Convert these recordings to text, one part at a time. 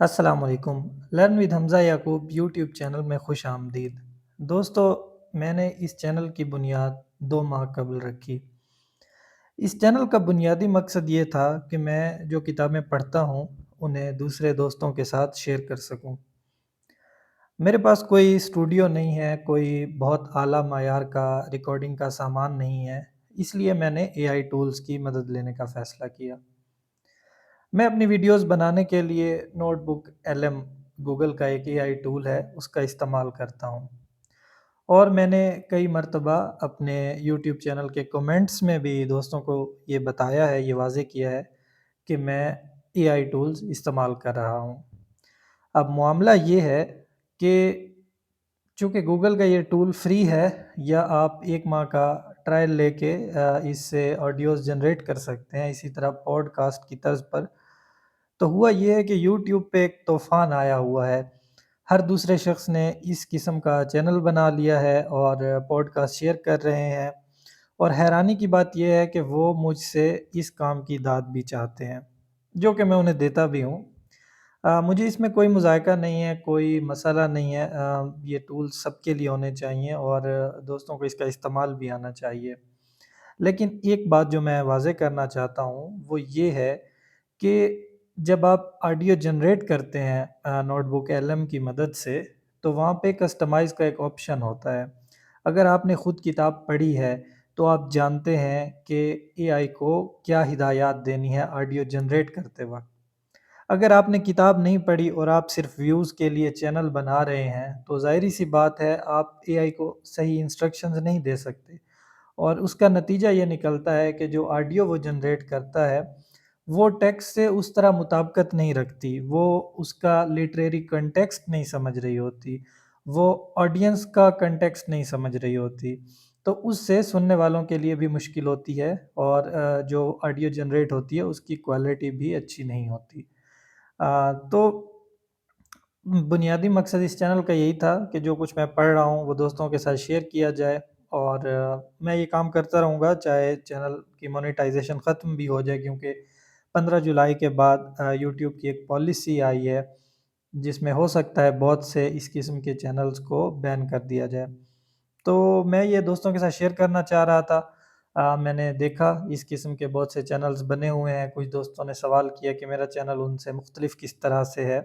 السلام علیکم۔ Learn with Hamza Yaqoob YouTube channel میں خوش آمدید۔ دوستو، میں نے اس چینل کی بنیاد 2 ماہ قبل رکھی۔ اس چینل کا بنیادی مقصد یہ تھا کہ میں جو کتابیں پڑھتا ہوں انہیں دوسرے دوستوں کے ساتھ شیئر کر سکوں۔ میرے پاس کوئی اسٹوڈیو نہیں ہے، کوئی بہت اعلیٰ معیار کا ریکارڈنگ کا سامان نہیں ہے، اس لیے میں نے اے آئی ٹولز کی مدد لینے کا فیصلہ کیا۔ میں اپنی ویڈیوز بنانے کے لیے note book L M Google کا ایک اے آئی ٹول ہے، اس کا استعمال کرتا ہوں، اور میں نے کئی مرتبہ اپنے یوٹیوب چینل کے کومنٹس میں بھی دوستوں کو یہ بتایا ہے، یہ واضح کیا ہے کہ میں اے آئی ٹولز استعمال کر رہا ہوں۔ اب معاملہ یہ ہے کہ چونکہ گوگل کا یہ ٹول فری ہے، یا آپ 1 ماہ کا ٹرائل لے کے اس سے آڈیوز جنریٹ کر سکتے ہیں، اسی طرح پوڈ کاسٹ کی طرز پر۔ تو ہوا یہ ہے کہ یوٹیوب پہ ایک طوفان آیا ہوا ہے، ہر دوسرے شخص نے اس قسم کا چینل بنا لیا ہے اور پوڈ کاسٹ شیئر کر رہے ہیں، اور حیرانی کی بات یہ ہے کہ وہ مجھ سے اس کام کی داد بھی چاہتے ہیں، جو کہ میں انہیں دیتا بھی ہوں۔ مجھے اس میں کوئی مذائقہ نہیں ہے، کوئی مسئلہ نہیں ہے، یہ ٹول سب کے لیے ہونے چاہیے اور دوستوں کو اس کا استعمال بھی آنا چاہیے۔ لیکن ایک بات جو میں واضح کرنا چاہتا ہوں وہ یہ ہے کہ جب آپ آڈیو جنریٹ کرتے ہیں نوٹ بک ایل ایم کی مدد سے، تو وہاں پہ کسٹمائز کا ایک آپشن ہوتا ہے۔ اگر آپ نے خود کتاب پڑھی ہے تو آپ جانتے ہیں کہ اے آئی کو کیا ہدایات دینی ہے آڈیو جنریٹ کرتے وقت۔ اگر آپ نے کتاب نہیں پڑھی اور آپ صرف ویوز کے لیے چینل بنا رہے ہیں تو ظاہری سی بات ہے آپ اے آئی کو صحیح انسٹرکشنز نہیں دے سکتے، اور اس کا نتیجہ یہ نکلتا ہے کہ جو آڈیو وہ جنریٹ کرتا ہے وہ ٹیکسٹ سے اس طرح مطابقت نہیں رکھتی، وہ اس کا لٹریری کنٹیکسٹ نہیں سمجھ رہی ہوتی، وہ آڈینس کا کنٹیکسٹ نہیں سمجھ رہی ہوتی، تو اس سے سننے والوں کے لیے بھی مشکل ہوتی ہے، اور جو آڈیو جنریٹ ہوتی ہے اس کی کوالٹی بھی اچھی نہیں ہوتی۔ تو بنیادی مقصد اس چینل کا یہی تھا کہ جو کچھ میں پڑھ رہا ہوں وہ دوستوں کے ساتھ شیئر کیا جائے، اور میں یہ کام کرتا رہوں گا چاہے چینل کی مونیٹائزیشن ختم بھی ہو جائے، کیونکہ 15 جولائی کے بعد یوٹیوب کی ایک پالیسی آئی ہے جس میں ہو سکتا ہے بہت سے اس قسم کے چینلز کو بین کر دیا جائے۔ تو میں یہ دوستوں کے ساتھ شیئر کرنا چاہ رہا تھا۔ میں نے دیکھا اس قسم کے بہت سے چینلز بنے ہوئے ہیں، کچھ دوستوں نے سوال کیا کہ میرا چینل ان سے مختلف کس طرح سے ہے،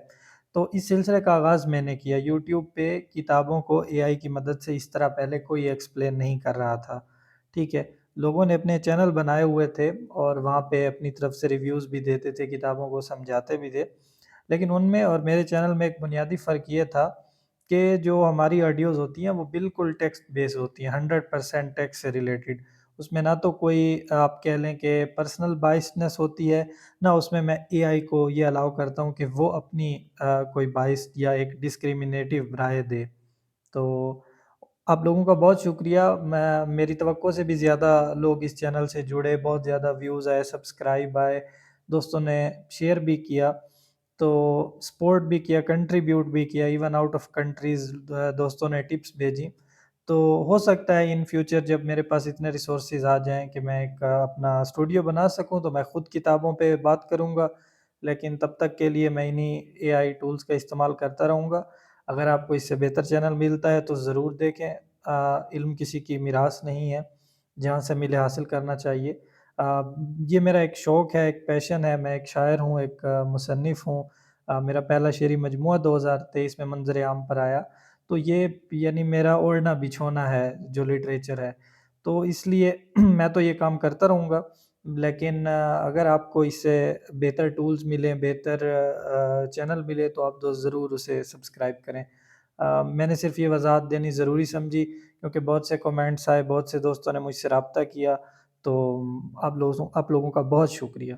تو اس سلسلے کا آغاز میں نے کیا۔ یوٹیوب پہ کتابوں کو اے آئی کی مدد سے اس طرح پہلے کوئی ایکسپلین نہیں کر رہا تھا، ٹھیک ہے؟ لوگوں نے اپنے چینل بنائے ہوئے تھے اور وہاں پہ اپنی طرف سے ریویوز بھی دیتے تھے، کتابوں کو سمجھاتے بھی تھے، لیکن ان میں اور میرے چینل میں ایک بنیادی فرق یہ تھا کہ جو ہماری آڈیوز ہوتی ہیں وہ بالکل ٹیکسٹ بیس ہوتی ہیں، 100% ٹیکسٹ سے ریلیٹڈ۔ اس میں نہ تو کوئی آپ کہہ لیں کہ پرسنل بائسنس ہوتی ہے، نہ اس میں اے آئی کو یہ الاؤ کرتا ہوں کہ وہ اپنی کوئی بائس یا ایک ڈسکریمنیٹیو رائے دے۔ تو آپ لوگوں کا بہت شکریہ، میری توقع سے بھی زیادہ لوگ اس چینل سے جڑے، بہت زیادہ ویوز آئے، سبسکرائب آئے، دوستوں نے شیئر بھی کیا، تو سپورٹ بھی کیا، کنٹریبیوٹ بھی کیا، ایون آؤٹ آف کنٹریز دوستوں نے ٹپس بھیجی۔ تو ہو سکتا ہے ان فیوچر جب میرے پاس اتنے ریسورسز آ جائیں کہ میں ایک اپنا اسٹوڈیو بنا سکوں تو میں خود کتابوں پہ بات کروں گا، لیکن تب تک کے لیے میں انہی اے آئی ٹولز کا استعمال کرتا رہوں گا۔ اگر آپ کو اس سے بہتر چینل ملتا ہے تو ضرور دیکھیں، علم کسی کی میراث نہیں ہے، جہاں سے ملے حاصل کرنا چاہیے۔ یہ میرا ایک شوق ہے، ایک پیشن ہے، میں ایک شاعر ہوں، ایک مصنف ہوں۔ میرا پہلا شعری مجموعہ 2023 میں منظر عام پر آیا، تو یہ یعنی میرا اوڑھنا بچھونا ہے جو لٹریچر ہے، تو اس لیے میں تو یہ کام کرتا رہوں گا، لیکن اگر آپ کو اس سے بہتر ٹولز ملیں، بہتر چینل ملے تو آپ دوست ضرور اسے سبسکرائب کریں۔ میں نے صرف یہ وضاحت دینی ضروری سمجھی کیونکہ بہت سے کومنٹس آئے، بہت سے دوستوں نے مجھ سے رابطہ کیا، تو آپ لوگوں کا بہت شکریہ۔